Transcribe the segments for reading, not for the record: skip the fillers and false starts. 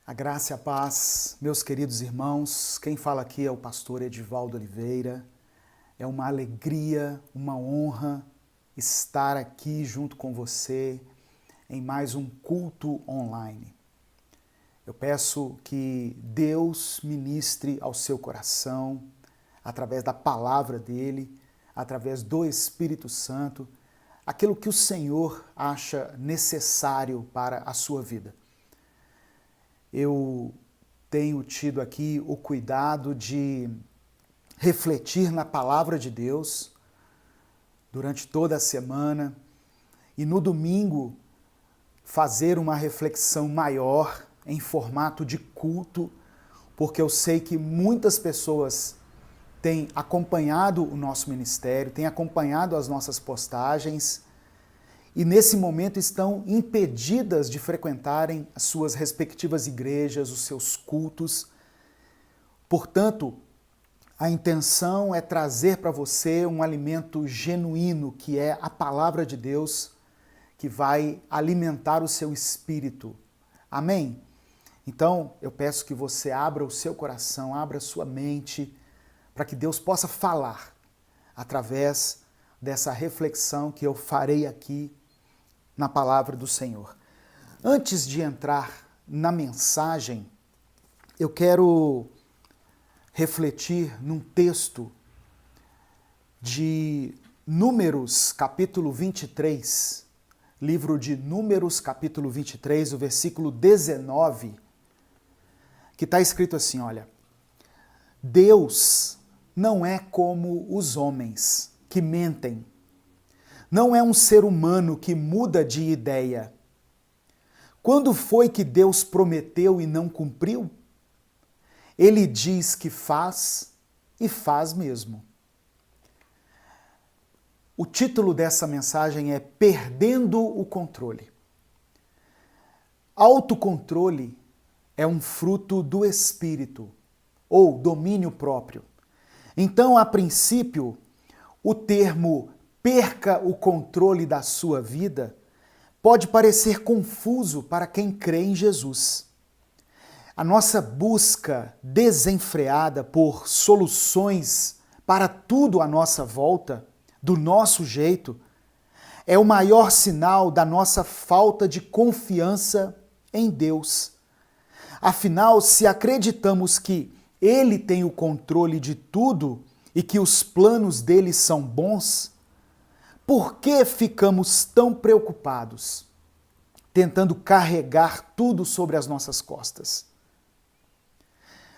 A graça e a paz, meus queridos irmãos, quem fala aqui é o pastor Edivaldo Oliveira. É uma alegria, uma honra estar aqui junto com você em mais um culto online. Eu peço que Deus ministre ao seu coração, através da palavra dele, através do Espírito Santo, aquilo que o Senhor acha necessário para a sua vida. Eu tenho tido aqui o cuidado de refletir na palavra de Deus durante toda a semana e no domingo fazer uma reflexão maior em formato de culto, porque eu sei que muitas pessoas têm acompanhado o nosso ministério, têm acompanhado as nossas postagens e nesse momento estão impedidas de frequentarem as suas respectivas igrejas, os seus cultos. Portanto, a intenção é trazer para você um alimento genuíno, que é a palavra de Deus, que vai alimentar o seu espírito. Amém? Então, eu peço que você abra o seu coração, abra a sua mente, para que Deus possa falar através dessa reflexão que eu farei aqui na palavra do Senhor. Antes de entrar na mensagem, eu quero refletir num texto de Números, capítulo 23, livro de Números, capítulo 23, o versículo 19, que está escrito assim, olha: Deus não é como os homens que mentem, não é um ser humano que muda de ideia. Quando foi que Deus prometeu e não cumpriu? Ele diz que faz e faz mesmo. O título dessa mensagem é Perdendo o Controle. Autocontrole é um fruto do espírito, ou domínio próprio. Então, a princípio, o termo perca o controle da sua vida pode parecer confuso para quem crê em Jesus. A nossa busca desenfreada por soluções para tudo à nossa volta, do nosso jeito, é o maior sinal da nossa falta de confiança em Deus. Afinal, se acreditamos que Ele tem o controle de tudo e que os planos dele são bons, por que ficamos tão preocupados, tentando carregar tudo sobre as nossas costas?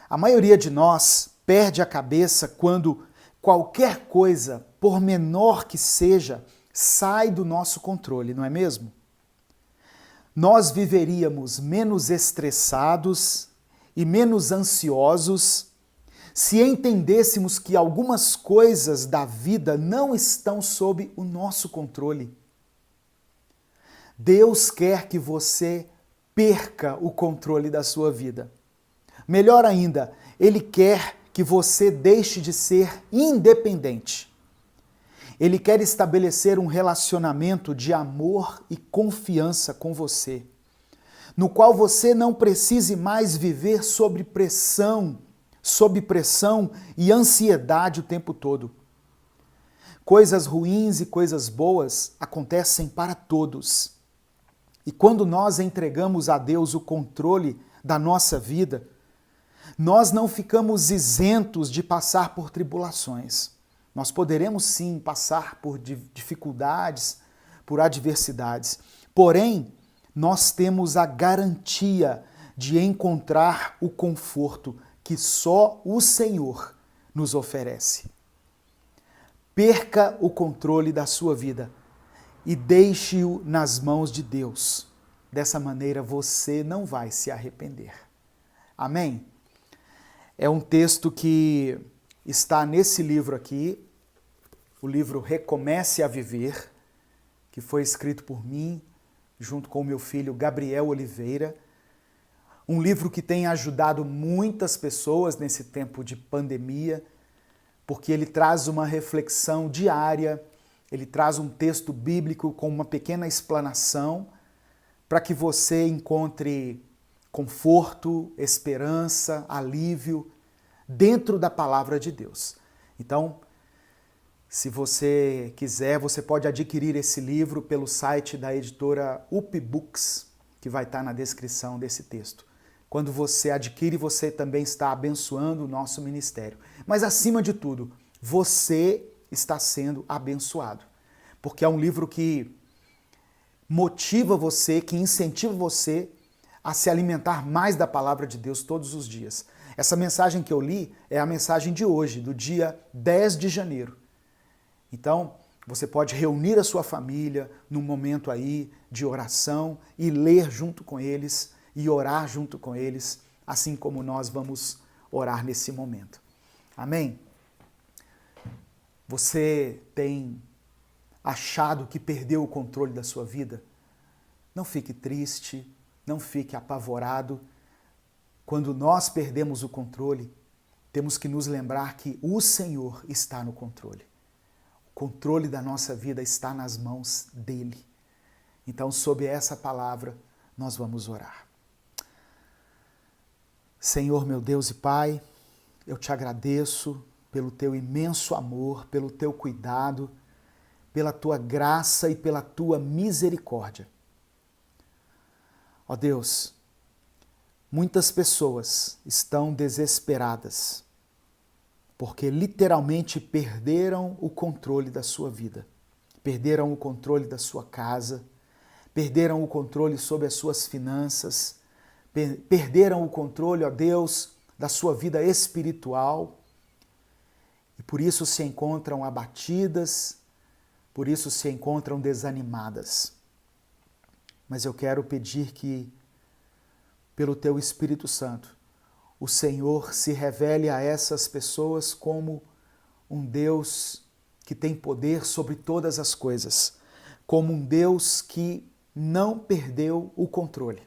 A maioria de nós perde a cabeça quando qualquer coisa, por menor que seja, sai do nosso controle, não é mesmo? Nós viveríamos menos estressados e menos ansiosos se entendêssemos que algumas coisas da vida não estão sob o nosso controle. Deus quer que você perca o controle da sua vida. Melhor ainda, Ele quer que você deixe de ser independente. Ele quer estabelecer um relacionamento de amor e confiança com você, no qual você não precise mais viver sob pressão e ansiedade o tempo todo. Coisas ruins e coisas boas acontecem para todos. E quando nós entregamos a Deus o controle da nossa vida, nós não ficamos isentos de passar por tribulações. Nós poderemos sim passar por dificuldades, por adversidades. Porém, nós temos a garantia de encontrar o conforto que só o Senhor nos oferece. Perca o controle da sua vida e deixe-o nas mãos de Deus. Dessa maneira você não vai se arrepender. Amém? É um texto que está nesse livro aqui, o livro Recomece a Viver, que foi escrito por mim, junto com o meu filho Gabriel Oliveira. Um livro que tem ajudado muitas pessoas nesse tempo de pandemia, porque ele traz uma reflexão diária, ele traz um texto bíblico com uma pequena explanação, para que você encontre conforto, esperança, alívio dentro da palavra de Deus. Então, se você quiser, você pode adquirir esse livro pelo site da editora UP Books, que vai estar na descrição desse texto. Quando você adquire, você também está abençoando o nosso ministério. Mas, acima de tudo, você está sendo abençoado. Porque é um livro que motiva você, que incentiva você a se alimentar mais da palavra de Deus todos os dias. Essa mensagem que eu li é a mensagem de hoje, do dia 10 de janeiro. Então, você pode reunir a sua família num momento aí de oração e ler junto com eles e orar junto com eles, assim como nós vamos orar nesse momento. Amém? Você tem achado que perdeu o controle da sua vida? Não fique triste, não fique apavorado. Quando nós perdemos o controle, temos que nos lembrar que o Senhor está no controle. O controle da nossa vida está nas mãos dele. Então, sob essa palavra, nós vamos orar. Senhor, meu Deus e Pai, eu te agradeço pelo teu imenso amor, pelo teu cuidado, pela tua graça e pela tua misericórdia. Ó Deus, muitas pessoas estão desesperadas porque literalmente perderam o controle da sua vida, perderam o controle da sua casa, perderam o controle sobre as suas finanças, perderam o controle, ó Deus, da sua vida espiritual e por isso se encontram abatidas, por isso se encontram desanimadas. Mas eu quero pedir que, pelo teu Espírito Santo, o Senhor se revele a essas pessoas como um Deus que tem poder sobre todas as coisas, como um Deus que não perdeu o controle.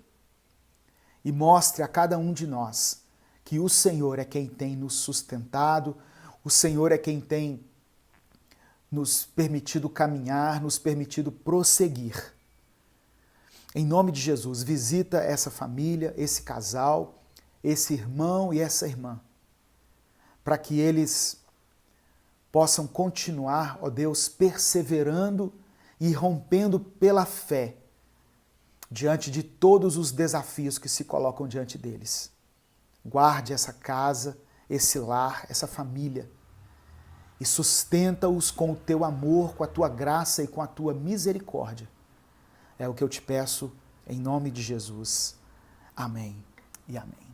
E mostre a cada um de nós que o Senhor é quem tem nos sustentado, o Senhor é quem tem nos permitido caminhar, nos permitido prosseguir. Em nome de Jesus, visita essa família, esse casal, esse irmão e essa irmã, para que eles possam continuar, ó Deus, perseverando e rompendo pela fé diante de todos os desafios que se colocam diante deles. Guarde essa casa, esse lar, essa família e sustenta-os com o teu amor, com a tua graça e com a tua misericórdia. É o que eu te peço em nome de Jesus. Amém e amém.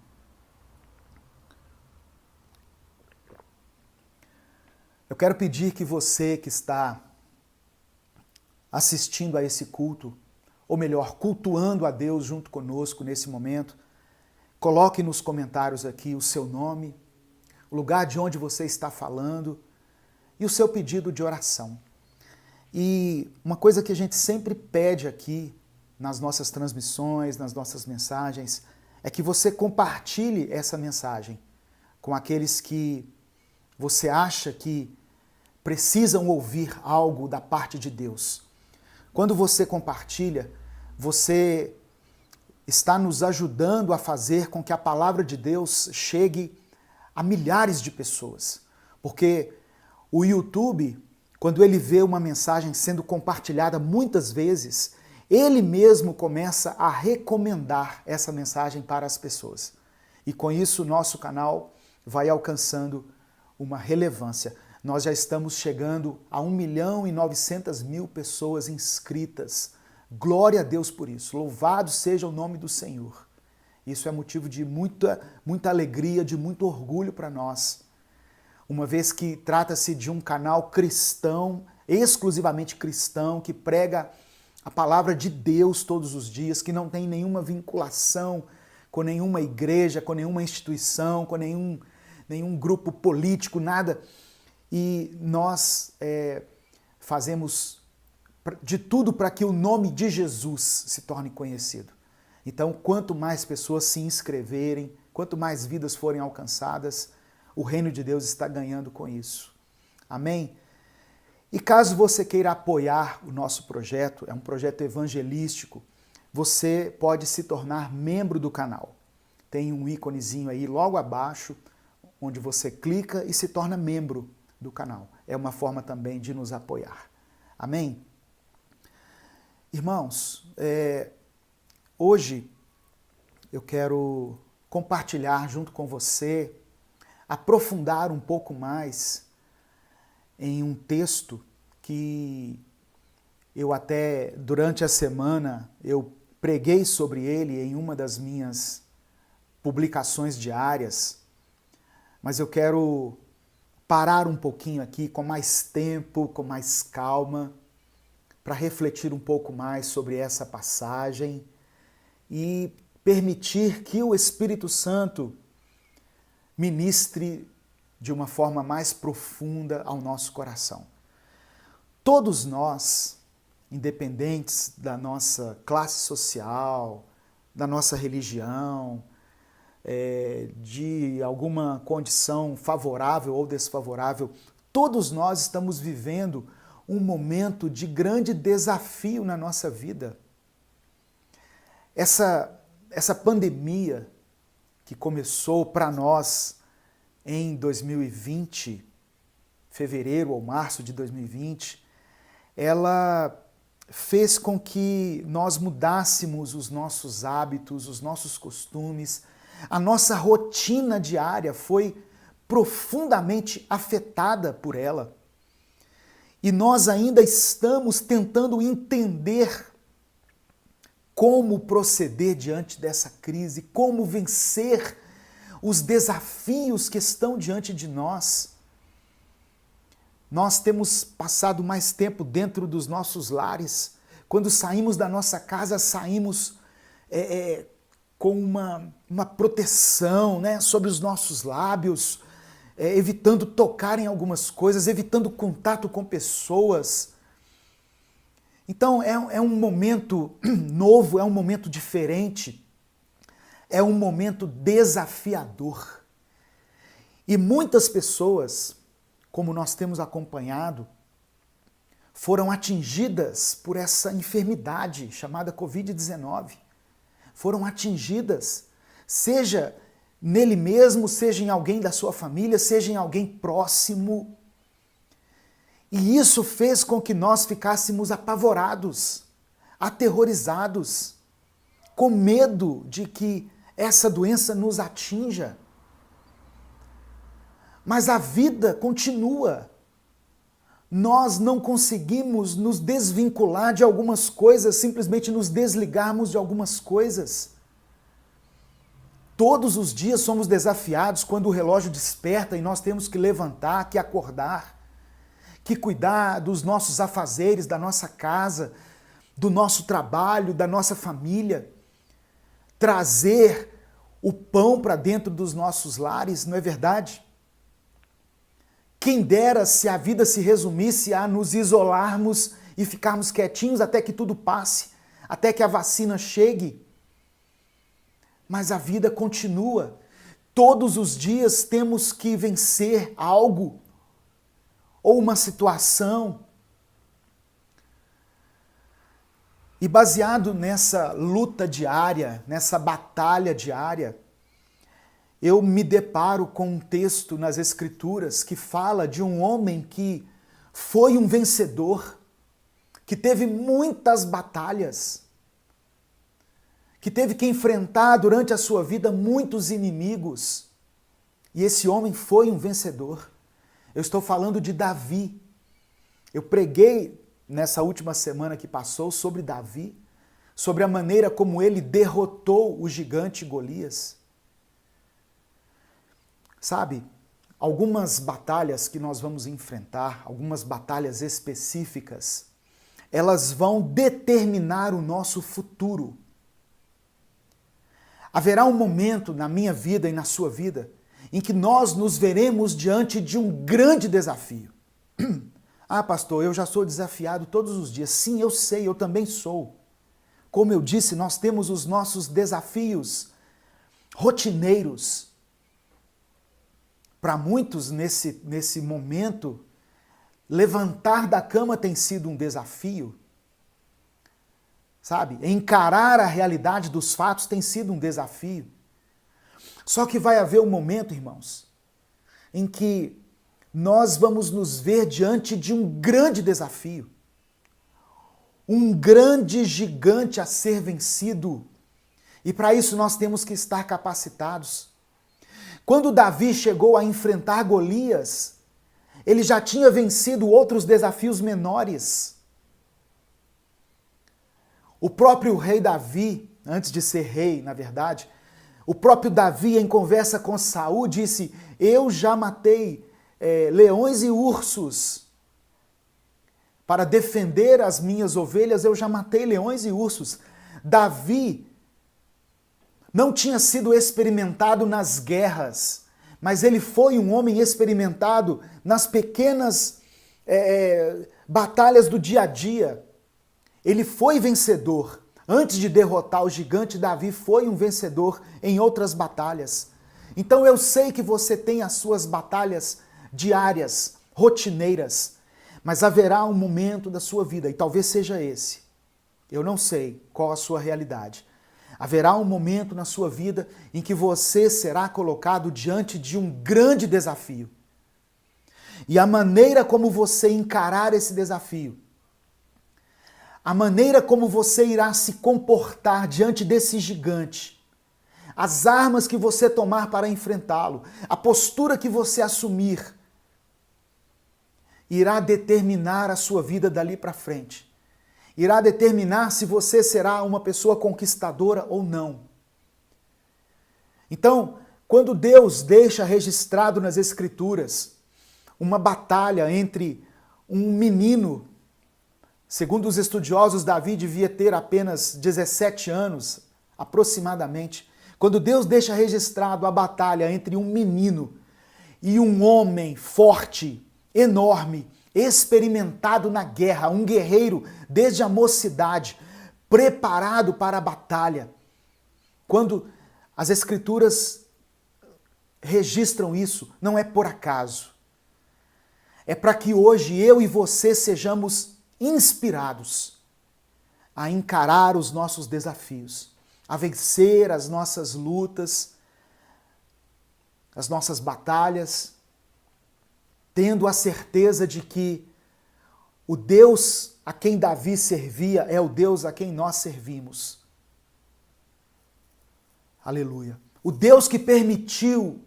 Eu quero pedir que você que está assistindo a esse culto, ou melhor, cultuando a Deus junto conosco nesse momento, coloque nos comentários aqui o seu nome, o lugar de onde você está falando e o seu pedido de oração. E uma coisa que a gente sempre pede aqui nas nossas transmissões, nas nossas mensagens, é que você compartilhe essa mensagem com aqueles que você acha que precisam ouvir algo da parte de Deus. Quando você compartilha, você está nos ajudando a fazer com que a palavra de Deus chegue a milhares de pessoas. Porque o YouTube, quando ele vê uma mensagem sendo compartilhada muitas vezes, ele mesmo começa a recomendar essa mensagem para as pessoas. E com isso, o nosso canal vai alcançando uma relevância. Nós já estamos chegando a 1.900.000 pessoas inscritas. Glória a Deus por isso. Louvado seja o nome do Senhor. Isso é motivo de muita alegria, de muito orgulho para nós. Uma vez que trata-se de um canal cristão, exclusivamente cristão, que prega a palavra de Deus todos os dias, que não tem nenhuma vinculação com nenhuma igreja, com nenhuma instituição, com nenhum grupo político, nada. E nós fazemos de tudo para que o nome de Jesus se torne conhecido. Então, quanto mais pessoas se inscreverem, quanto mais vidas forem alcançadas, o reino de Deus está ganhando com isso. Amém? E caso você queira apoiar o nosso projeto, é um projeto evangelístico, você pode se tornar membro do canal. tem um íconezinho aí logo abaixo, onde você clica e se torna membro do canal. É uma forma também de nos apoiar. Amém? Irmãos, hoje eu quero compartilhar junto com você, aprofundar um pouco mais em um texto que eu até durante a semana eu preguei sobre ele em uma das minhas publicações diárias, mas eu quero parar um pouquinho aqui com mais tempo, com mais calma, para refletir um pouco mais sobre essa passagem e permitir que o Espírito Santo ministre de uma forma mais profunda ao nosso coração. Todos nós, independentes da nossa classe social, da nossa religião, de alguma condição favorável ou desfavorável, todos nós estamos vivendo um momento de grande desafio na nossa vida. Essa pandemia que começou para nós em 2020, fevereiro ou março de 2020, ela fez com que nós mudássemos os nossos hábitos, os nossos costumes, a nossa rotina diária foi profundamente afetada por ela. E nós ainda estamos tentando entender como proceder diante dessa crise, como vencer os desafios que estão diante de nós. Nós temos passado mais tempo dentro dos nossos lares. Quando saímos da nossa casa, saímos com uma proteção, né, sobre os nossos lábios, evitando tocar em algumas coisas, evitando contato com pessoas. Então é um momento novo, é um momento diferente, é um momento desafiador. E muitas pessoas, como nós temos acompanhado, foram atingidas por essa enfermidade chamada Covid-19. Foram atingidas, seja nele mesmo, seja em alguém da sua família, seja em alguém próximo. E isso fez com que nós ficássemos apavorados, aterrorizados, com medo de que essa doença nos atinja. Mas a vida continua. Nós não conseguimos nos desvincular de algumas coisas, simplesmente nos desligarmos de algumas coisas. Todos os dias somos desafiados quando o relógio desperta e nós temos que levantar, que acordar, que cuidar dos nossos afazeres, da nossa casa, do nosso trabalho, da nossa família, trazer o pão para dentro dos nossos lares, não é verdade? Quem dera se a vida se resumisse a nos isolarmos e ficarmos quietinhos até que tudo passe, até que a vacina chegue. Mas a vida continua. Todos os dias temos que vencer algo ou uma situação. E baseado nessa luta diária, nessa batalha diária, eu me deparo com um texto nas Escrituras que fala de um homem que foi um vencedor, que teve muitas batalhas, que teve que enfrentar durante a sua vida muitos inimigos. E esse homem foi um vencedor. Eu estou falando de Davi. Eu preguei nessa última semana que passou sobre Davi, sobre a maneira como ele derrotou o gigante Golias. Sabe, algumas batalhas que nós vamos enfrentar, algumas batalhas específicas, elas vão determinar o nosso futuro. Haverá um momento na minha vida e na sua vida em que nós nos veremos diante de um grande desafio. Ah, pastor, eu já sou desafiado todos os dias. Sim, eu sei, eu também sou. Como eu disse, nós temos os nossos desafios rotineiros. Para muitos, nesse momento, levantar da cama tem sido um desafio. Sabe? Encarar a realidade dos fatos tem sido um desafio. Só que vai haver um momento, irmãos, em que nós vamos nos ver diante de um grande desafio. Um grande gigante a ser vencido. E para isso nós temos que estar capacitados. Quando Davi chegou a enfrentar Golias, ele já tinha vencido outros desafios menores. O próprio rei Davi, antes de ser rei, na verdade, o próprio Davi, em conversa com Saul, disse: eu já matei leões e ursos. Para defender as minhas ovelhas, eu já matei leões e ursos. Davi não tinha sido experimentado nas guerras, mas ele foi um homem experimentado nas pequenas batalhas do dia a dia. Ele foi vencedor. Antes de derrotar o gigante, Davi foi um vencedor em outras batalhas. Então eu sei que você tem as suas batalhas diárias, rotineiras, mas haverá um momento da sua vida, e talvez seja esse. Eu não sei qual a sua realidade. Haverá um momento na sua vida em que você será colocado diante de um grande desafio. E a maneira como você encarar esse desafio, a maneira como você irá se comportar diante desse gigante, as armas que você tomar para enfrentá-lo, a postura que você assumir, irá determinar a sua vida dali para frente. Irá determinar se você será uma pessoa conquistadora ou não. Então, quando Deus deixa registrado nas Escrituras uma batalha entre um menino, segundo os estudiosos, Davi devia ter apenas 17 anos, aproximadamente. Quando Deus deixa registrado a batalha entre um menino e um homem forte, enorme, experimentado na guerra, um guerreiro desde a mocidade, preparado para a batalha. Quando as Escrituras registram isso, não é por acaso. É para que hoje eu e você sejamos inspirados a encarar os nossos desafios, a vencer as nossas lutas, as nossas batalhas, tendo a certeza de que o Deus a quem Davi servia é o Deus a quem nós servimos. Aleluia. O Deus que permitiu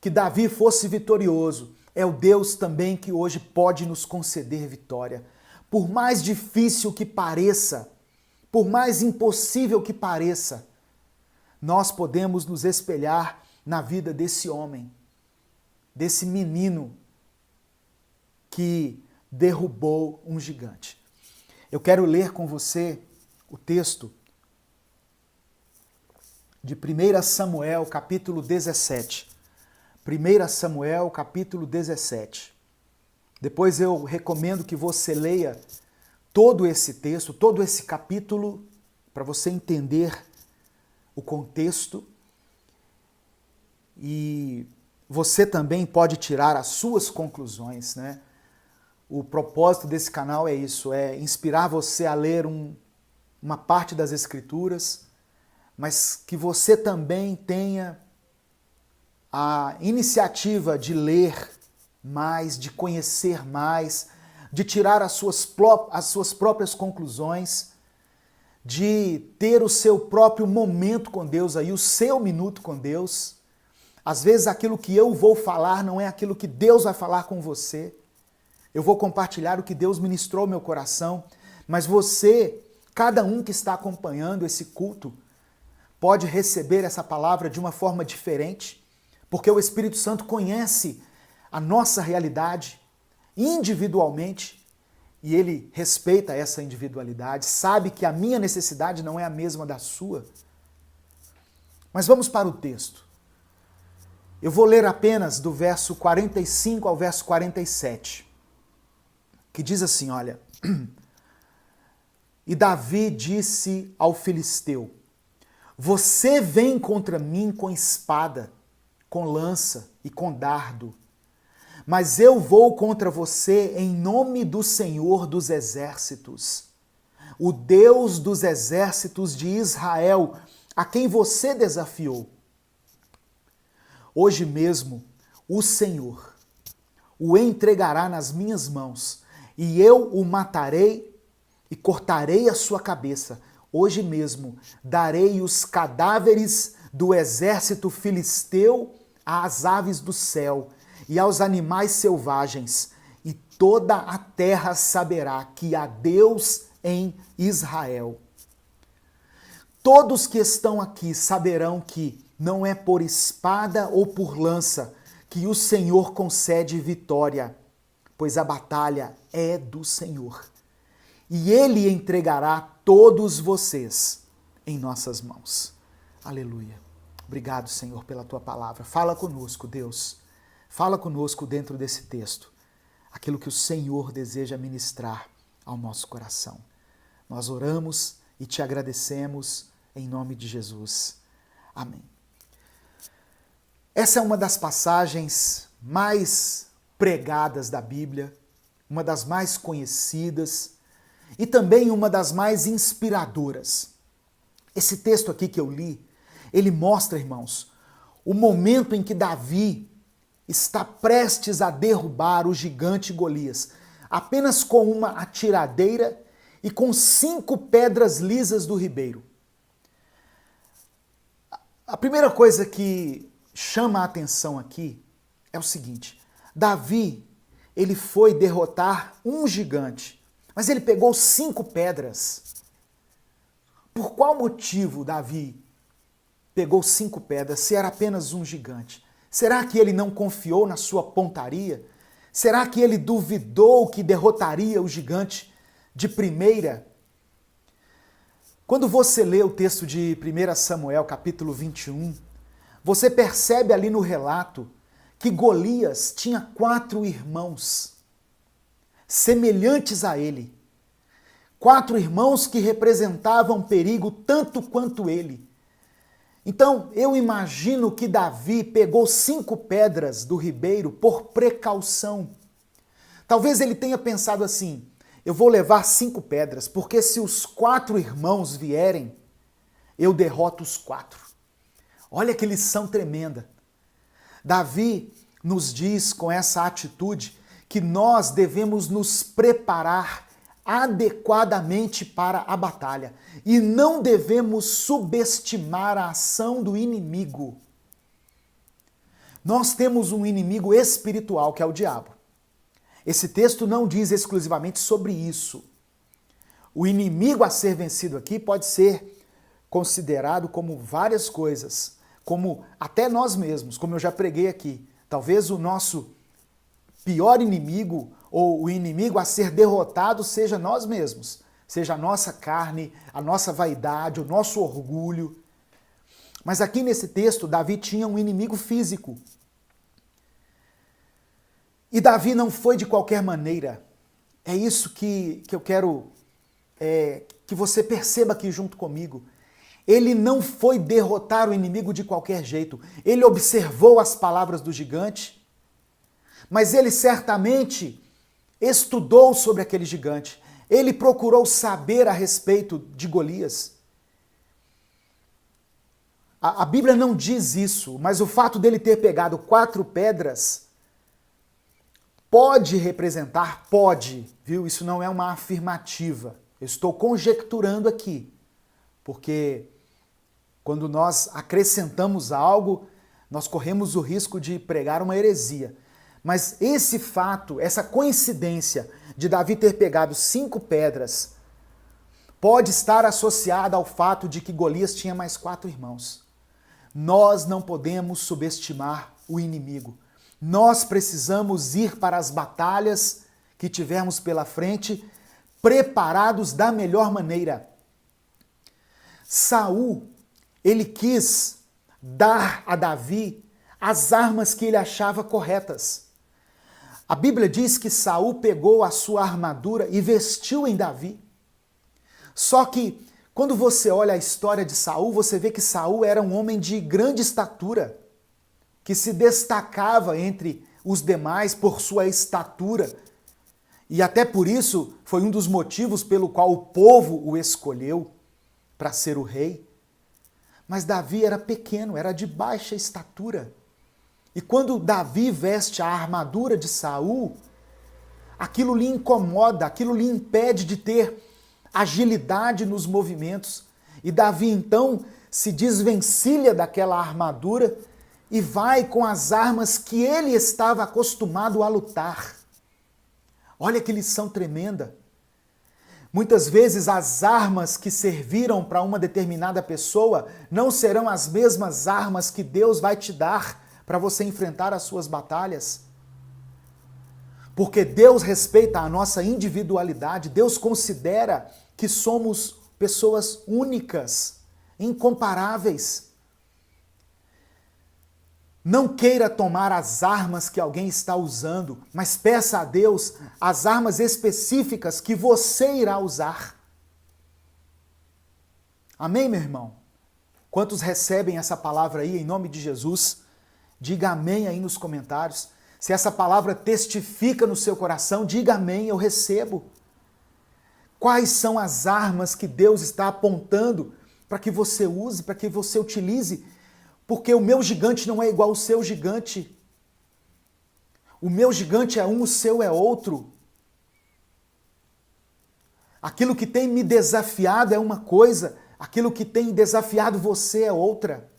que Davi fosse vitorioso é o Deus também que hoje pode nos conceder vitória. Por mais difícil que pareça, por mais impossível que pareça, nós podemos nos espelhar na vida desse homem, desse menino que derrubou um gigante. Eu quero ler com você o texto de 1 Samuel, capítulo 17. 1 Samuel, capítulo 17. Depois eu recomendo que você leia todo esse texto, todo esse capítulo, para você entender o contexto. E você também pode tirar as suas conclusões, né? O propósito desse canal é isso, é inspirar você a ler uma parte das Escrituras, mas que você também tenha a iniciativa de ler mais, de conhecer mais, de tirar as suas próprias conclusões, de ter o seu próprio momento com Deus aí, o seu minuto com Deus. Às vezes aquilo que eu vou falar não é aquilo que Deus vai falar com você. Eu vou compartilhar o que Deus ministrou ao meu coração, mas você, cada um que está acompanhando esse culto, pode receber essa palavra de uma forma diferente, porque o Espírito Santo conhece a nossa realidade individualmente e ele respeita essa individualidade, sabe que a minha necessidade não é a mesma da sua. Mas vamos para o texto. Eu vou ler apenas do verso 45 ao verso 47. Que diz assim, olha: E Davi disse ao filisteu: Você vem contra mim com espada, com lança e com dardo, mas eu vou contra você em nome do Senhor dos Exércitos, o Deus dos exércitos de Israel, a quem você desafiou. hoje mesmo o Senhor o entregará nas minhas mãos, e eu o matarei e cortarei a sua cabeça. Hoje mesmo darei os cadáveres do exército filisteu às aves do céu e aos animais selvagens, e toda a terra saberá que há Deus em Israel. Todos que estão aqui saberão que não é por espada ou por lança que o Senhor concede vitória, pois a batalha é do Senhor. E Ele entregará todos vocês em nossas mãos. Aleluia. Obrigado, Senhor, pela Tua palavra. Fala conosco, Deus. Fala conosco dentro desse texto. Aquilo que o Senhor deseja ministrar ao nosso coração. Nós oramos e Te agradecemos em nome de Jesus. Amém. Essa é uma das passagens mais pregadas da Bíblia, uma das mais conhecidas e também uma das mais inspiradoras. Esse texto aqui que eu li, ele mostra, irmãos, o momento em que Davi está prestes a derrubar o gigante Golias, apenas com uma atiradeira e com 5 pedras lisas do ribeiro. A primeira coisa que chama a atenção aqui é o seguinte: Davi, ele foi derrotar um gigante, mas ele pegou 5 pedras. Por qual motivo Davi pegou 5 pedras se era apenas um gigante? Será que ele não confiou na sua pontaria? Será que ele duvidou que derrotaria o gigante de primeira? Quando você lê o texto de 1 Samuel, capítulo 21, você percebe ali no relato que Golias tinha 4 irmãos semelhantes a ele. 4 irmãos que representavam perigo tanto quanto ele. Então, eu imagino que Davi pegou 5 pedras do ribeiro por precaução. Talvez ele tenha pensado assim: eu vou levar 5 pedras, porque se os 4 irmãos vierem, eu derroto os 4. Olha que lição tremenda. Davi nos diz com essa atitude que nós devemos nos preparar adequadamente para a batalha e não devemos subestimar a ação do inimigo. Nós temos um inimigo espiritual que é o diabo. Esse texto não diz exclusivamente sobre isso. O inimigo a ser vencido aqui pode ser considerado como várias coisas, como até nós mesmos, como eu já preguei aqui. Talvez o nosso pior inimigo ou o inimigo a ser derrotado seja nós mesmos, seja a nossa carne, a nossa vaidade, o nosso orgulho. Mas aqui nesse texto, Davi tinha um inimigo físico. E Davi não foi de qualquer maneira. É isso que eu quero que você perceba aqui junto comigo. Ele não foi derrotar o inimigo de qualquer jeito. Ele observou as palavras do gigante, mas ele certamente estudou sobre aquele gigante. Ele procurou saber a respeito de Golias. A Bíblia não diz isso, mas o fato dele ter pegado 4 pedras pode representar, viu? Isso não é uma afirmativa. Eu estou conjecturando aqui, porque quando nós acrescentamos algo, nós corremos o risco de pregar uma heresia. Mas esse fato, essa coincidência de Davi ter pegado 5 pedras, pode estar associada ao fato de que Golias tinha mais 4 irmãos. Nós não podemos subestimar o inimigo. Nós precisamos ir para as batalhas que tivermos pela frente preparados da melhor maneira. Saul, ele quis dar a Davi as armas que ele achava corretas. A Bíblia diz que Saul pegou a sua armadura e vestiu em Davi. Só que quando você olha a história de Saul, você vê que Saul era um homem de grande estatura, que se destacava entre os demais por sua estatura. E até por isso foi um dos motivos pelo qual o povo o escolheu para ser o rei. Mas Davi era pequeno, era de baixa estatura. E quando Davi veste a armadura de Saul, aquilo lhe incomoda, aquilo lhe impede de ter agilidade nos movimentos. E Davi então se desvencilha daquela armadura e vai com as armas que ele estava acostumado a lutar. Olha que lição tremenda. Muitas vezes as armas que serviram para uma determinada pessoa não serão as mesmas armas que Deus vai te dar para você enfrentar as suas batalhas. Porque Deus respeita a nossa individualidade, Deus considera que somos pessoas únicas, incomparáveis. Não queira tomar as armas que alguém está usando, mas peça a Deus as armas específicas que você irá usar. Amém, meu irmão? Quantos recebem essa palavra aí em nome de Jesus? Diga amém aí nos comentários. Se essa palavra testifica no seu coração, diga amém, eu recebo. Quais são as armas que Deus está apontando para que você use, para que você utilize? Porque o meu gigante não é igual ao seu gigante. O meu gigante é um, o seu é outro. Aquilo que tem me desafiado é uma coisa, aquilo que tem desafiado você é outra.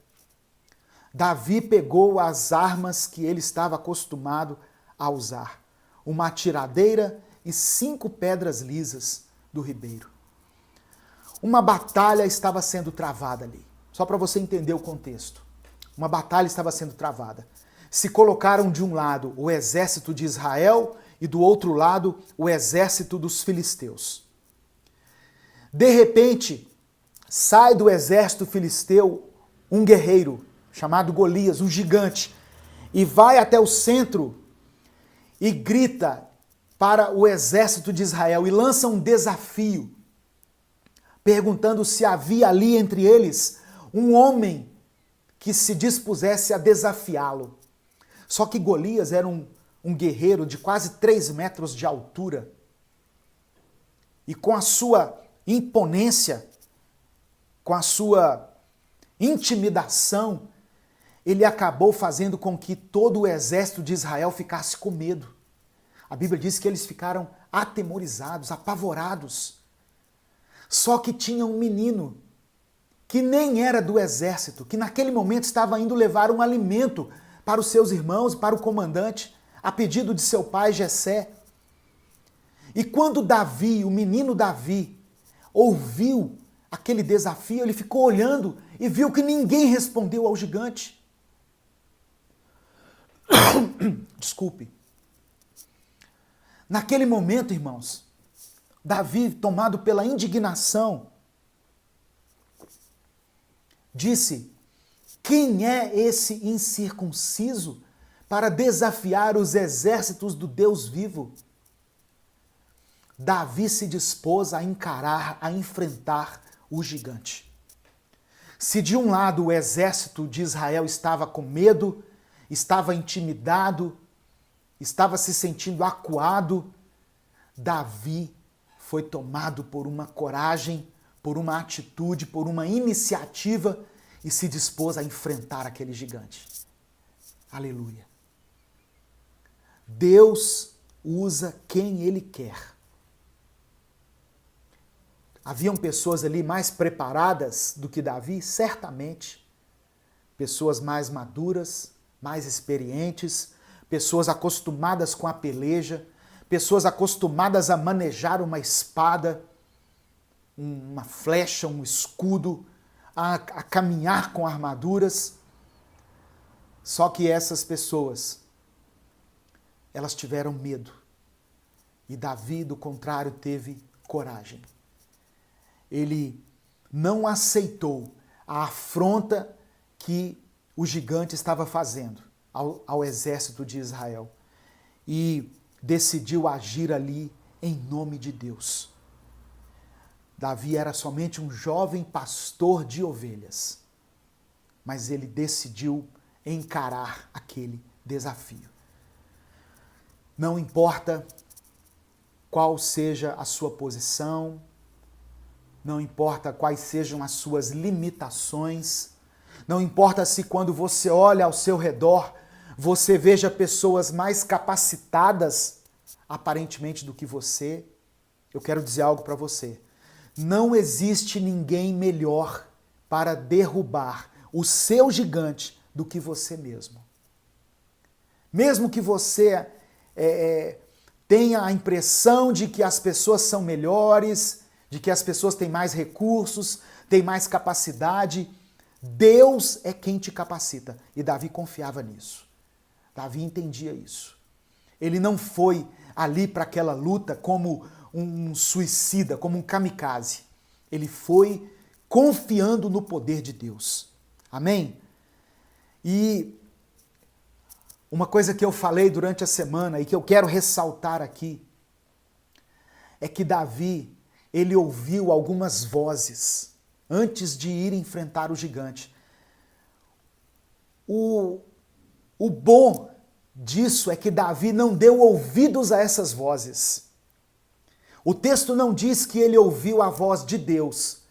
Davi pegou as armas que ele estava acostumado a usar. Uma atiradeira e 5 pedras lisas do ribeiro. Uma batalha estava sendo travada ali. Só para você entender o contexto. Uma batalha estava sendo travada. Se colocaram de um lado o exército de Israel e do outro lado o exército dos filisteus. De repente, sai do exército filisteu um guerreiro chamado Golias, um gigante, e vai até o centro e grita para o exército de Israel e lança um desafio, perguntando se havia ali entre eles um homem que se dispusesse a desafiá-lo. Só que Golias era um guerreiro de quase 3 metros de altura. E com a sua imponência, com a sua intimidação, ele acabou fazendo com que todo o exército de Israel ficasse com medo. A Bíblia diz que eles ficaram atemorizados, apavorados. Só que tinha um menino que nem era do exército, que naquele momento estava indo levar um alimento para os seus irmãos, para o comandante, a pedido de seu pai Jessé. E quando Davi, o menino Davi, ouviu aquele desafio, ele ficou olhando e viu que ninguém respondeu ao gigante. Desculpe. Naquele momento, irmãos, Davi, tomado pela indignação, disse: quem é esse incircunciso para desafiar os exércitos do Deus vivo? Davi se dispôs a encarar, a enfrentar o gigante. Se de um lado o exército de Israel estava com medo, estava intimidado, estava se sentindo acuado, Davi foi tomado por uma coragem, por uma atitude, por uma iniciativa e se dispôs a enfrentar aquele gigante. Aleluia. Deus usa quem Ele quer. Haviam pessoas ali mais preparadas do que Davi? Certamente. Pessoas mais maduras, mais experientes, pessoas acostumadas com a peleja, pessoas acostumadas a manejar uma espada, uma flecha, um escudo, a caminhar com armaduras. Só que essas pessoas, elas tiveram medo. E Davi, do contrário, teve coragem. Ele não aceitou a afronta que o gigante estava fazendo ao exército de Israel. E decidiu agir ali em nome de Deus. Davi era somente um jovem pastor de ovelhas, mas ele decidiu encarar aquele desafio. Não importa qual seja a sua posição, não importa quais sejam as suas limitações, não importa se quando você olha ao seu redor, você veja pessoas mais capacitadas, aparentemente, do que você, eu quero dizer algo para você. Não existe ninguém melhor para derrubar o seu gigante do que você mesmo. Mesmo que você tenha a impressão de que as pessoas são melhores, de que as pessoas têm mais recursos, têm mais capacidade, Deus é quem te capacita. E Davi confiava nisso. Davi entendia isso. Ele não foi ali para aquela luta como um suicida, como um kamikaze. Ele foi confiando no poder de Deus. Amém? E uma coisa que eu falei durante a semana e que eu quero ressaltar aqui é que Davi, ele ouviu algumas vozes antes de ir enfrentar o gigante. O bom disso é que Davi não deu ouvidos a essas vozes. O texto não diz que ele ouviu a voz de Deus,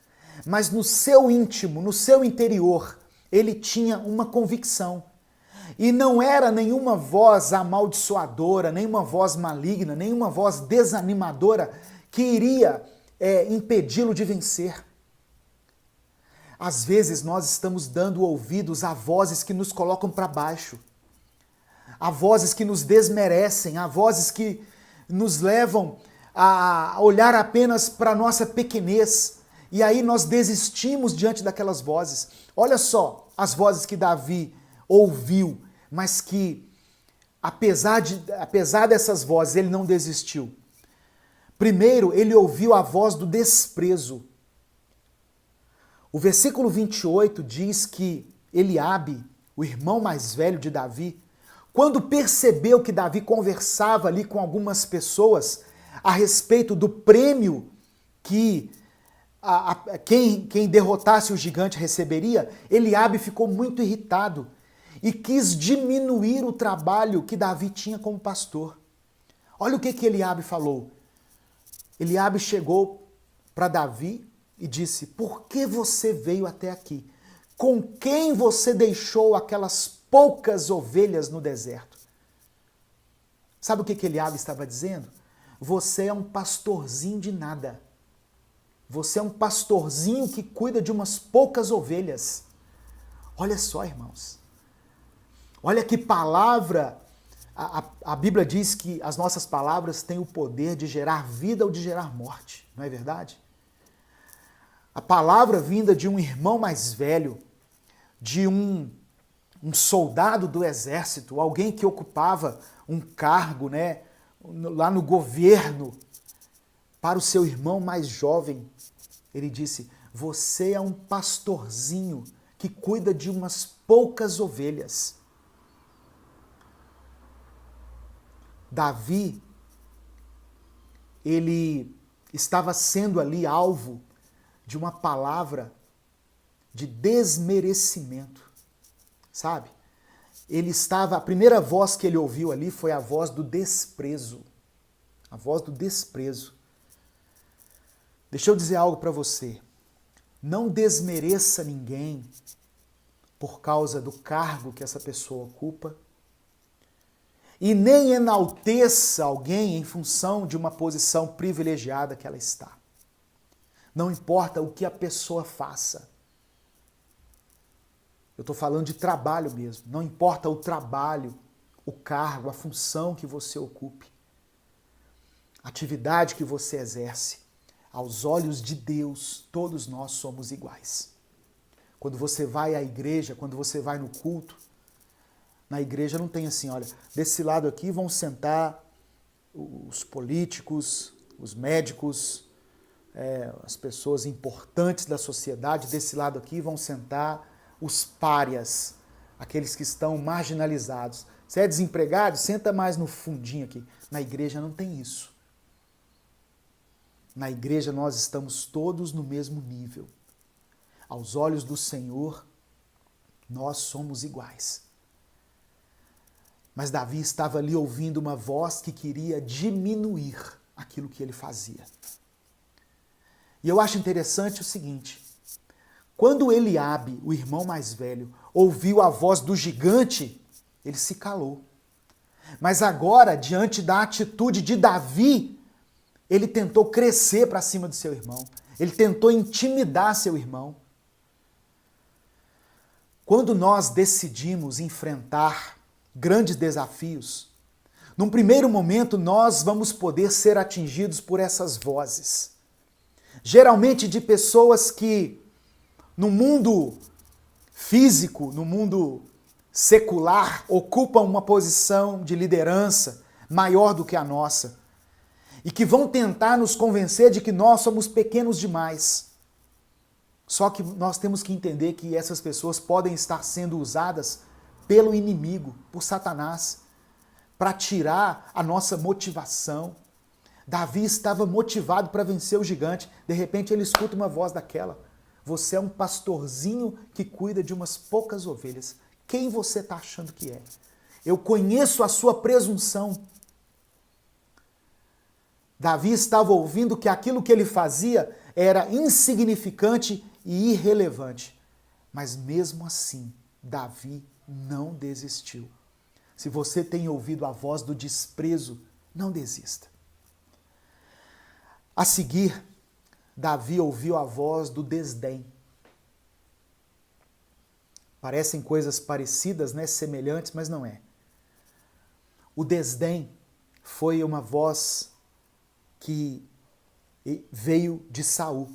mas no seu íntimo, no seu interior, ele tinha uma convicção. E não era nenhuma voz amaldiçoadora, nenhuma voz maligna, nenhuma voz desanimadora que iria impedi-lo de vencer. Às vezes nós estamos dando ouvidos a vozes que nos colocam para baixo, a vozes que nos desmerecem, a vozes que nos levam a olhar apenas para a nossa pequenez. E aí nós desistimos diante daquelas vozes. Olha só as vozes que Davi ouviu, mas que, apesar dessas vozes, ele não desistiu. Primeiro, ele ouviu a voz do desprezo. O versículo 28 diz que Eliabe, o irmão mais velho de Davi, quando percebeu que Davi conversava ali com algumas pessoas a respeito do prêmio que quem derrotasse o gigante receberia, Eliabe ficou muito irritado e quis diminuir o trabalho que Davi tinha como pastor. Olha o que Eliabe falou. Eliabe chegou para Davi e disse: por que você veio até aqui? Com quem você deixou aquelas poucas ovelhas no deserto? Sabe o que Eliabe estava dizendo? Você é um pastorzinho de nada. Você é um pastorzinho que cuida de umas poucas ovelhas. Olha só, irmãos. Olha que palavra. A Bíblia diz que as nossas palavras têm o poder de gerar vida ou de gerar morte. Não é verdade? A palavra vinda de um irmão mais velho, de um soldado do exército, alguém que ocupava um cargo, né, lá no governo, para o seu irmão mais jovem, ele disse: você é um pastorzinho que cuida de umas poucas ovelhas. Davi, ele estava sendo ali alvo de uma palavra de desmerecimento, sabe? A primeira voz que ele ouviu ali foi a voz do desprezo. A voz do desprezo. Deixa eu dizer algo para você. Não desmereça ninguém por causa do cargo que essa pessoa ocupa. E nem enalteça alguém em função de uma posição privilegiada que ela está. Não importa o que a pessoa faça. Eu estou falando de trabalho mesmo. Não importa o trabalho, o cargo, a função que você ocupe, a atividade que você exerce. Aos olhos de Deus, todos nós somos iguais. Quando você vai à igreja, quando você vai no culto, na igreja não tem assim, olha, desse lado aqui vão sentar os políticos, os médicos, as pessoas importantes da sociedade, desse lado aqui vão sentar os párias, aqueles que estão marginalizados. Se é desempregado, senta mais no fundinho aqui. Na igreja não tem isso. Na igreja nós estamos todos no mesmo nível. Aos olhos do Senhor, nós somos iguais. Mas Davi estava ali ouvindo uma voz que queria diminuir aquilo que ele fazia. E eu acho interessante o seguinte: quando Eliabe, o irmão mais velho, ouviu a voz do gigante, Ele se calou. Mas agora, diante da atitude de Davi, ele tentou crescer para cima do seu irmão. Ele tentou intimidar seu irmão. Quando nós decidimos enfrentar grandes desafios, num primeiro momento nós vamos poder ser atingidos por essas vozes. Geralmente de pessoas que no mundo físico, no mundo secular, ocupam uma posição de liderança maior do que a nossa e que vão tentar nos convencer de que nós somos pequenos demais. Só que nós temos que entender que essas pessoas podem estar sendo usadas pelo inimigo, por Satanás, para tirar a nossa motivação. Davi estava motivado para vencer o gigante. De repente ele escuta uma voz daquela. Você é um pastorzinho que cuida de umas poucas ovelhas. Quem você está achando que é? Eu conheço a sua presunção. Davi estava ouvindo que aquilo que ele fazia era insignificante e irrelevante. Mas mesmo assim, Davi não desistiu. Se você tem ouvido a voz do desprezo, não desista. A seguir, Davi ouviu a voz do desdém. Parecem coisas parecidas, né? Semelhantes, mas não é. O desdém foi uma voz que veio de Saul.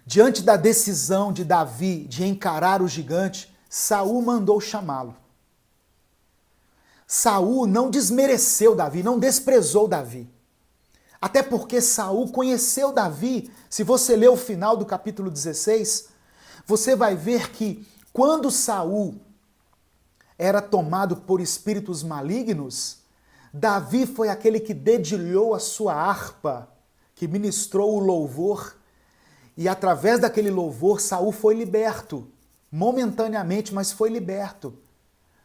Diante da decisão de Davi de encarar o gigante, Saul mandou chamá-lo. Saul não desmereceu Davi, não desprezou Davi. Até porque Saul conheceu Davi. Se você ler o final do capítulo 16, você vai ver que quando Saul era tomado por espíritos malignos, Davi foi aquele que dedilhou a sua harpa, que ministrou o louvor, e através daquele louvor Saul foi liberto, momentaneamente, mas foi liberto.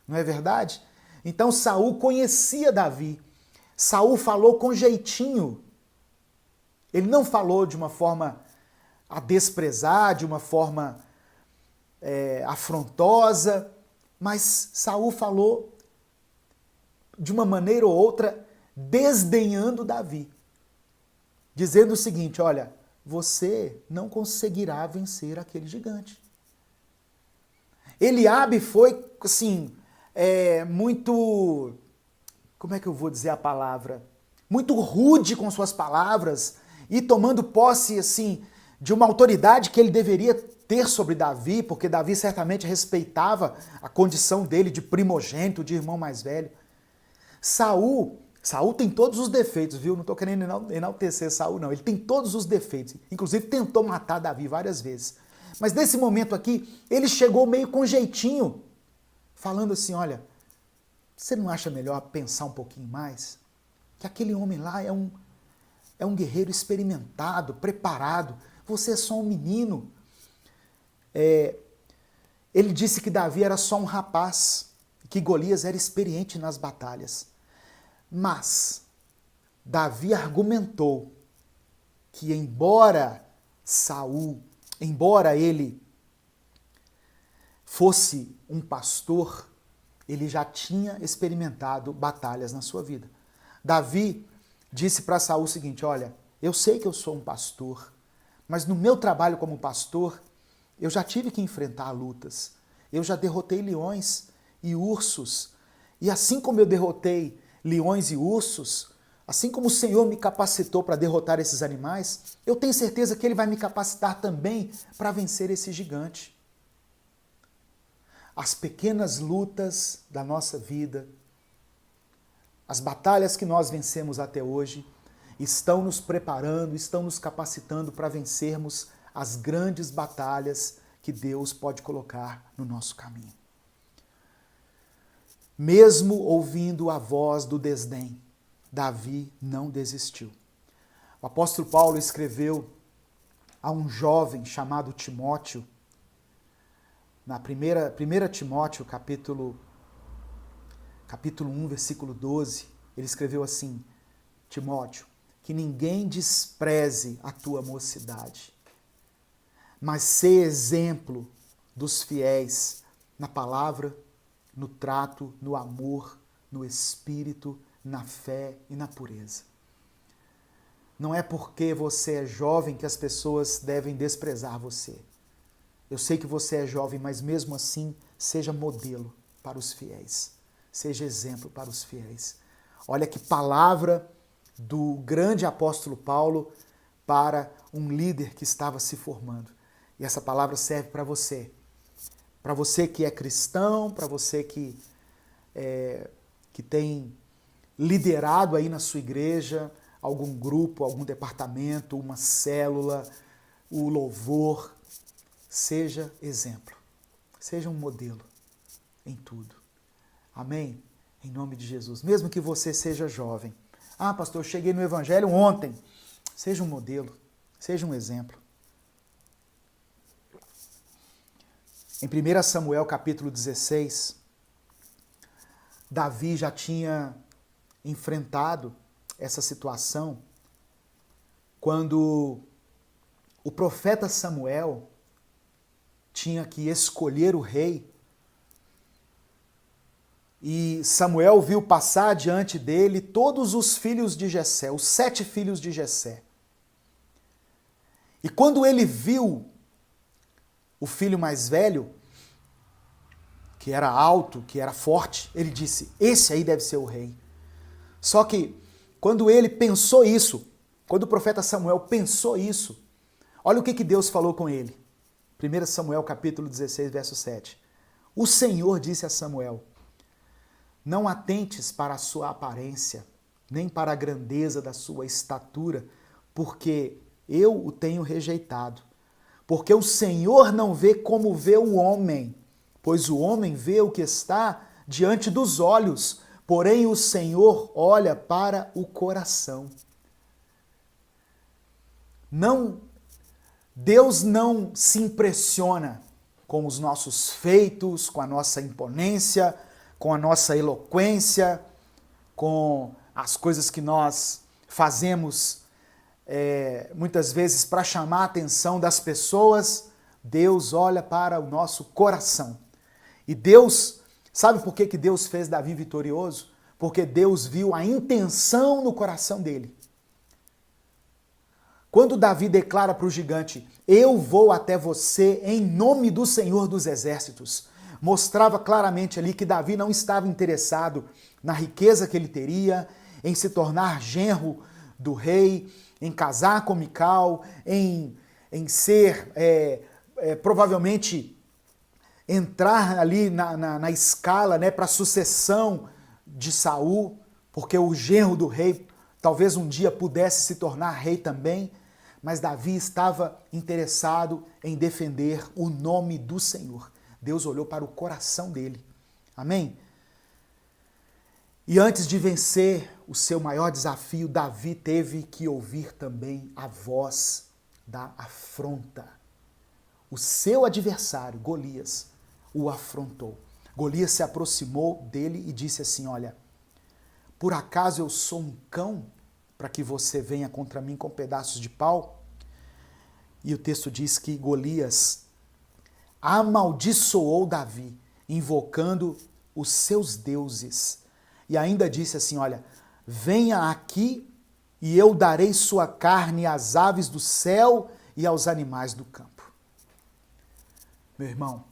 Não é verdade? Então Saul conhecia Davi. Saul falou com jeitinho. Ele não falou de uma forma a desprezar, de uma forma afrontosa, mas Saul falou de uma maneira ou outra desdenhando Davi, dizendo o seguinte: olha, você não conseguirá vencer aquele gigante. Eliabe foi, assim, muito, como é que eu vou dizer a palavra? Muito rude com suas palavras e tomando posse, assim, de uma autoridade que ele deveria ter sobre Davi, porque Davi certamente respeitava a condição dele de primogênito, de irmão mais velho. Saul tem todos os defeitos, viu? Não estou querendo enaltecer Saul, não. Ele tem todos os defeitos. Inclusive tentou matar Davi várias vezes. Mas nesse momento aqui, ele chegou meio com jeitinho, falando assim: olha, você não acha melhor pensar um pouquinho mais? Que aquele homem lá é um guerreiro experimentado, preparado. Você é só um menino. Ele disse que Davi era só um rapaz, que Golias era experiente nas batalhas. Mas Davi argumentou que embora ele fosse um pastor, ele já tinha experimentado batalhas na sua vida. Davi disse para Saul o seguinte: olha, eu sei que eu sou um pastor, mas no meu trabalho como pastor, eu já tive que enfrentar lutas. Eu já derrotei leões e ursos. E assim como eu derrotei leões e ursos, assim como o Senhor me capacitou para derrotar esses animais, eu tenho certeza que Ele vai me capacitar também para vencer esse gigante. As pequenas lutas da nossa vida, as batalhas que nós vencemos até hoje, estão nos preparando, estão nos capacitando para vencermos as grandes batalhas que Deus pode colocar no nosso caminho. Mesmo ouvindo a voz do desdém, Davi não desistiu. O apóstolo Paulo escreveu a um jovem chamado Timóteo, na 1 Timóteo, capítulo 1, versículo 12, ele escreveu assim: Timóteo, que ninguém despreze a tua mocidade, mas sê exemplo dos fiéis na palavra, no trato, no amor, no espírito, na fé e na pureza. Não é porque você é jovem que as pessoas devem desprezar você. Eu sei que você é jovem, mas mesmo assim, seja modelo para os fiéis. Seja exemplo para os fiéis. Olha que palavra do grande apóstolo Paulo para um líder que estava se formando. E essa palavra serve para você. Para você que é cristão, para você que tem liderado aí na sua igreja algum grupo, algum departamento, uma célula, o louvor. Seja exemplo. Seja um modelo em tudo. Amém? Em nome de Jesus. Mesmo que você seja jovem. Ah, pastor, eu cheguei no evangelho ontem. Seja um modelo. Seja um exemplo. Em 1 Samuel capítulo 16, Davi já tinha enfrentado essa situação quando o profeta Samuel tinha que escolher o rei e Samuel viu passar diante dele todos os filhos de Jessé, os 7 filhos de Jessé. E quando ele viu o filho mais velho, que era alto, que era forte, ele disse, esse aí deve ser o rei. Só que quando ele pensou isso, quando o profeta Samuel pensou isso, olha o que Deus falou com ele. 1 Samuel capítulo 16, verso 7. O Senhor disse a Samuel, não atentes para a sua aparência, nem para a grandeza da sua estatura, porque eu o tenho rejeitado. Porque o Senhor não vê como vê o homem, pois o homem vê o que está diante dos olhos, porém o Senhor olha para o coração. Deus não se impressiona com os nossos feitos, com a nossa imponência, com a nossa eloquência, com as coisas que nós fazemos muitas vezes para chamar a atenção das pessoas. Deus olha para o nosso coração. E Deus, sabe por que Deus fez Davi vitorioso? Porque Deus viu a intenção no coração dele. Quando Davi declara para o gigante, eu vou até você em nome do Senhor dos Exércitos, mostrava claramente ali que Davi não estava interessado na riqueza que ele teria, em se tornar genro do rei, em casar com Mical, em ser, provavelmente, entrar ali na escala, né, para a sucessão de Saul, porque o genro do rei talvez um dia pudesse se tornar rei também, mas Davi estava interessado em defender o nome do Senhor. Deus olhou para o coração dele. Amém? E antes de vencer o seu maior desafio, Davi teve que ouvir também a voz da afronta. O seu adversário, Golias, o afrontou. Golias se aproximou dele e disse assim, olha, por acaso eu sou um cão para que você venha contra mim com pedaços de pau? E o texto diz que Golias amaldiçoou Davi, invocando os seus deuses. E ainda disse assim, olha, venha aqui e eu darei sua carne às aves do céu e aos animais do campo. Meu irmão,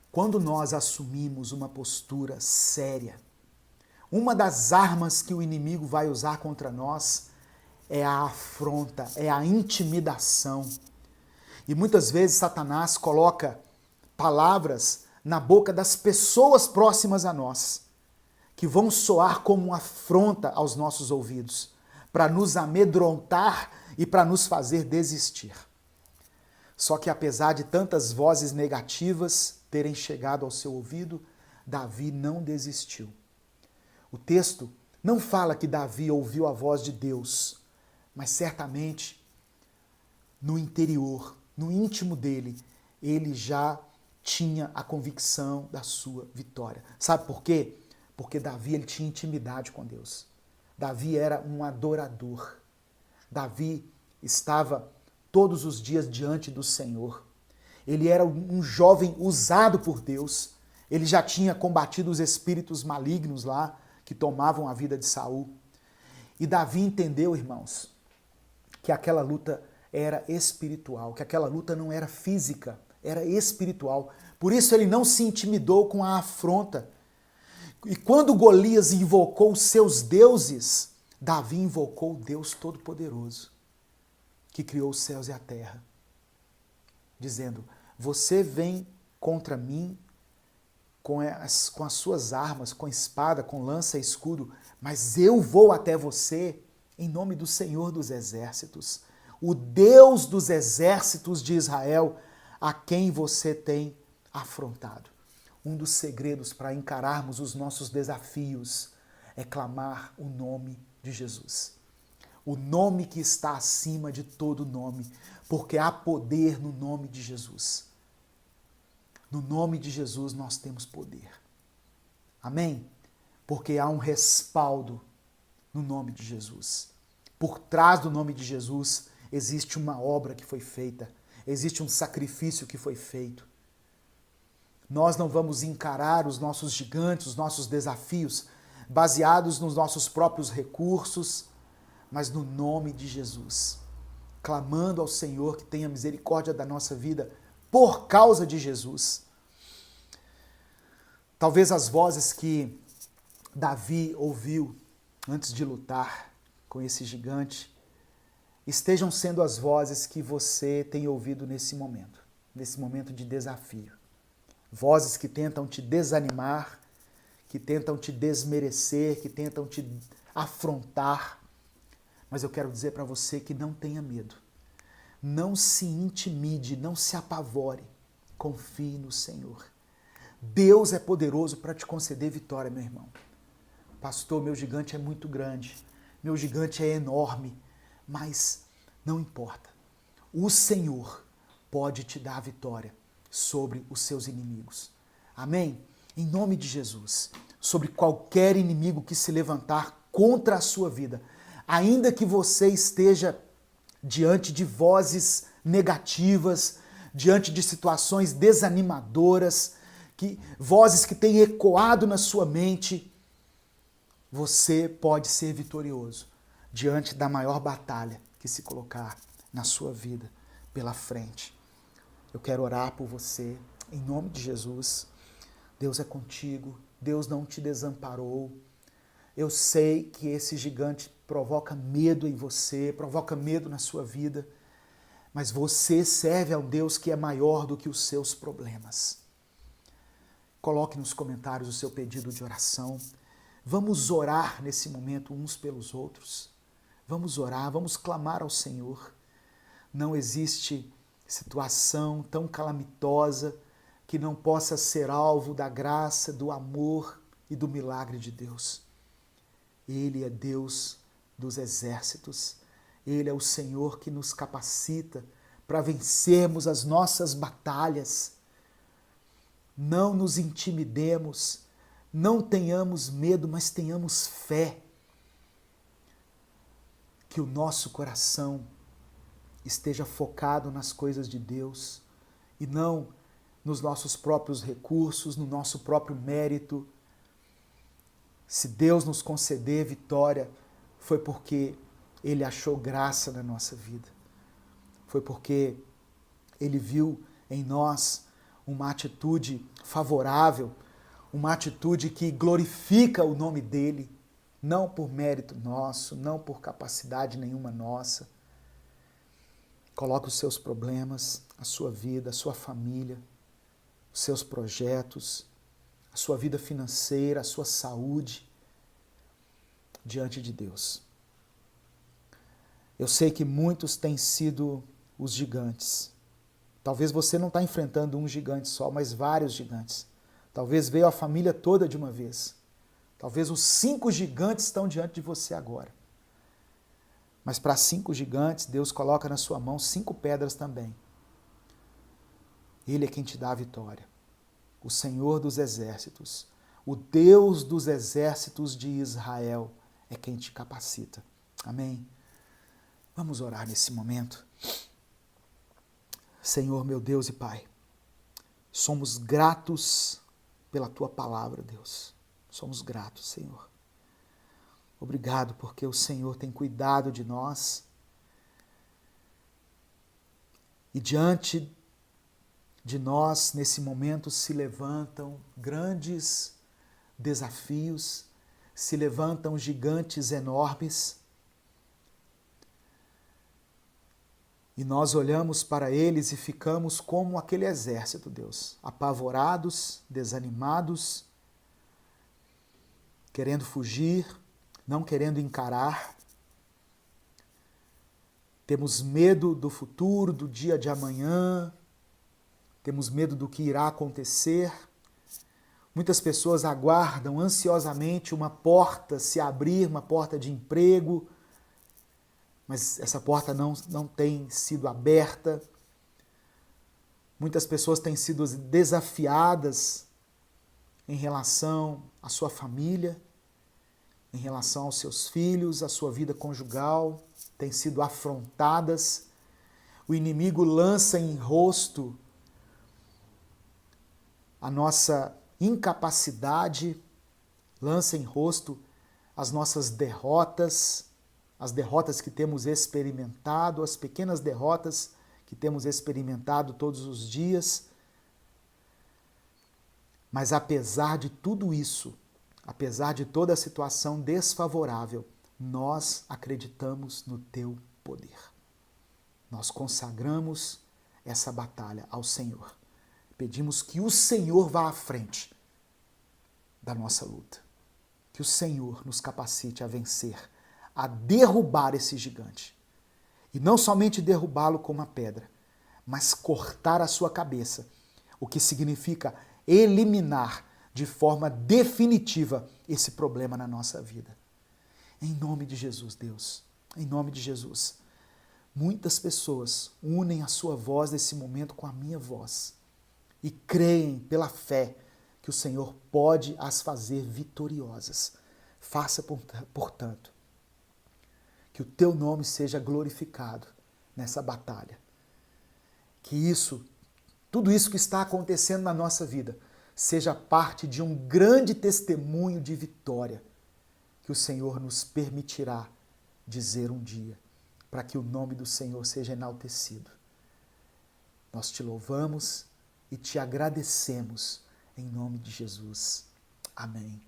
quando nós assumimos uma postura séria, uma das armas que o inimigo vai usar contra nós é a afronta, é a intimidação. E muitas vezes Satanás coloca palavras na boca das pessoas próximas a nós, que vão soar como uma afronta aos nossos ouvidos, para nos amedrontar e para nos fazer desistir. Só que apesar de tantas vozes negativas terem chegado ao seu ouvido, Davi não desistiu. O texto não fala que Davi ouviu a voz de Deus, mas certamente no interior, no íntimo dele, ele já tinha a convicção da sua vitória. Sabe por quê? Porque Davi ele tinha intimidade com Deus. Davi era um adorador. Davi estava todos os dias diante do Senhor. Ele era um jovem usado por Deus. Ele já tinha combatido os espíritos malignos lá que tomavam a vida de Saul. E Davi entendeu, irmãos, que aquela luta era espiritual, que aquela luta não era física, era espiritual. Por isso ele não se intimidou com a afronta. E quando Golias invocou os seus deuses, Davi invocou o Deus Todo-Poderoso, que criou os céus e a terra, dizendo: você vem contra mim com as suas armas, com espada, com lança e escudo, mas eu vou até você em nome do Senhor dos Exércitos, o Deus dos exércitos de Israel, a quem você tem afrontado. Um dos segredos para encararmos os nossos desafios é clamar o nome de Jesus. O nome que está acima de todo nome, porque há poder no nome de Jesus. No nome de Jesus nós temos poder. Amém? Porque há um respaldo no nome de Jesus. Por trás do nome de Jesus existe uma obra que foi feita, existe um sacrifício que foi feito. Nós não vamos encarar os nossos gigantes, os nossos desafios, baseados nos nossos próprios recursos, mas no nome de Jesus, clamando ao Senhor que tenha misericórdia da nossa vida por causa de Jesus. Talvez as vozes que Davi ouviu antes de lutar com esse gigante estejam sendo as vozes que você tem ouvido nesse momento de desafio. Vozes que tentam te desanimar, que tentam te desmerecer, que tentam te afrontar. Mas eu quero dizer para você que não tenha medo. Não se intimide, não se apavore. Confie no Senhor. Deus é poderoso para te conceder vitória, meu irmão. Pastor, meu gigante é muito grande. Meu gigante é enorme. Mas não importa. O Senhor pode te dar a vitória sobre os seus inimigos. Amém? Em nome de Jesus. Sobre qualquer inimigo que se levantar contra a sua vida. Ainda que você esteja diante de vozes negativas, diante de situações desanimadoras, vozes que têm ecoado na sua mente, você pode ser vitorioso diante da maior batalha que se colocar na sua vida pela frente. Eu quero orar por você, em nome de Jesus. Deus é contigo, Deus não te desamparou. Eu sei que esse gigante provoca medo em você, provoca medo na sua vida, mas você serve a um Deus que é maior do que os seus problemas. Coloque nos comentários o seu pedido de oração. Vamos orar nesse momento uns pelos outros. Vamos orar, vamos clamar ao Senhor. Não existe situação tão calamitosa que não possa ser alvo da graça, do amor e do milagre de Deus. Ele é Deus dos exércitos. Ele é o Senhor que nos capacita para vencermos as nossas batalhas. Não nos intimidemos, não tenhamos medo, mas tenhamos fé. Que o nosso coração esteja focado nas coisas de Deus e não nos nossos próprios recursos, no nosso próprio mérito. Se Deus nos conceder vitória, foi porque Ele achou graça na nossa vida. Foi porque Ele viu em nós uma atitude favorável, uma atitude que glorifica o nome dEle, não por mérito nosso, não por capacidade nenhuma nossa. Coloque os seus problemas, a sua vida, a sua família, os seus projetos, a sua vida financeira, a sua saúde diante de Deus. Eu sei que muitos têm sido os gigantes. Talvez você não está enfrentando um gigante só, mas vários gigantes. Talvez veio a família toda de uma vez. Talvez os 5 gigantes estão diante de você agora. Mas para 5 gigantes, Deus coloca na sua mão 5 pedras também. Ele é quem te dá a vitória. O Senhor dos exércitos, o Deus dos exércitos de Israel é quem te capacita. Amém? Vamos orar nesse momento. Senhor, meu Deus e Pai, somos gratos pela tua palavra, Deus. Somos gratos, Senhor. Obrigado porque o Senhor tem cuidado de nós. E diante de nós, nesse momento, se levantam grandes desafios, se levantam gigantes enormes. E nós olhamos para eles e ficamos como aquele exército, Deus, apavorados, desanimados, querendo fugir, não querendo encarar. Temos medo do futuro, do dia de amanhã, temos medo do que irá acontecer. Muitas pessoas aguardam ansiosamente uma porta se abrir, uma porta de emprego, mas essa porta não tem sido aberta. Muitas pessoas têm sido desafiadas em relação à sua família, em relação aos seus filhos, à sua vida conjugal, têm sido afrontadas. O inimigo lança em rosto a nossa incapacidade, lança em rosto as nossas derrotas, as derrotas que temos experimentado, as pequenas derrotas que temos experimentado todos os dias. Mas apesar de tudo isso, apesar de toda a situação desfavorável, nós acreditamos no teu poder. Nós consagramos essa batalha ao Senhor. Pedimos que o Senhor vá à frente da nossa luta. Que o Senhor nos capacite a vencer, a derrubar esse gigante. E não somente derrubá-lo com uma pedra, mas cortar a sua cabeça, o que significa eliminar de forma definitiva esse problema na nossa vida. Em nome de Jesus, Deus, em nome de Jesus. Muitas pessoas unem a sua voz nesse momento com a minha voz e creem pela fé que o Senhor pode as fazer vitoriosas. Faça, portanto, que o teu nome seja glorificado nessa batalha. Que tudo isso que está acontecendo na nossa vida, seja parte de um grande testemunho de vitória que o Senhor nos permitirá dizer um dia, para que o nome do Senhor seja enaltecido. Nós te louvamos e te agradecemos em nome de Jesus. Amém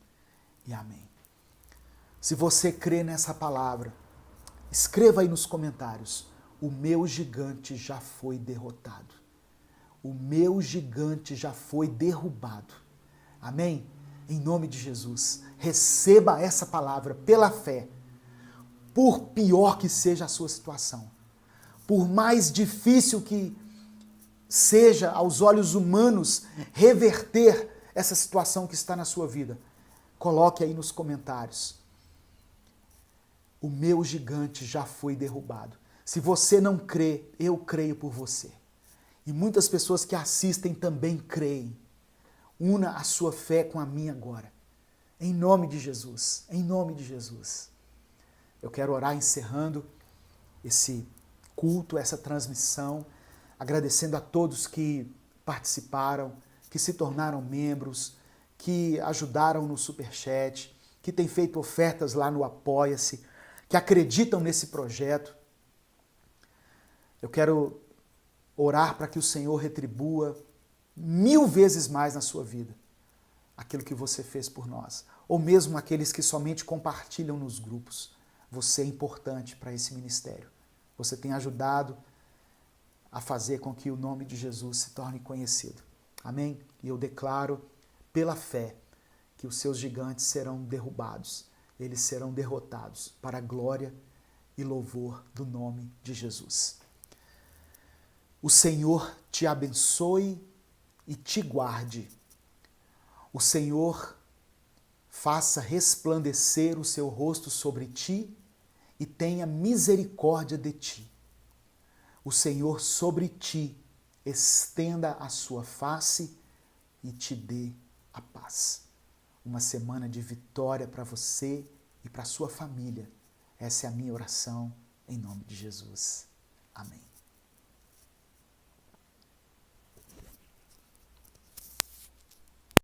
e amém. Se você crê nessa palavra, escreva aí nos comentários: o meu gigante já foi derrotado. O meu gigante já foi derrubado. Amém? Em nome de Jesus, receba essa palavra pela fé. Por pior que seja a sua situação, por mais difícil que seja aos olhos humanos reverter essa situação que está na sua vida, coloque aí nos comentários: o meu gigante já foi derrubado. Se você não crê, eu creio por você. E muitas pessoas que assistem também creem. Una a sua fé com a minha agora. Em nome de Jesus. Em nome de Jesus. Eu quero orar encerrando esse culto, essa transmissão, agradecendo a todos que participaram, que se tornaram membros, que ajudaram no Superchat, que têm feito ofertas lá no Apoia-se, que acreditam nesse projeto. Eu quero orar para que o Senhor retribua 1000 vezes mais na sua vida aquilo que você fez por nós, ou mesmo aqueles que somente compartilham nos grupos. Você é importante para esse ministério. Você tem ajudado a fazer com que o nome de Jesus se torne conhecido. Amém? E eu declaro pela fé que os seus gigantes serão derrubados, eles serão derrotados para a glória e louvor do nome de Jesus. O Senhor te abençoe e te guarde. O Senhor faça resplandecer o seu rosto sobre ti e tenha misericórdia de ti. O Senhor sobre ti estenda a sua face e te dê a paz. Uma semana de vitória para você e para a sua família. Essa é a minha oração em nome de Jesus. Amém.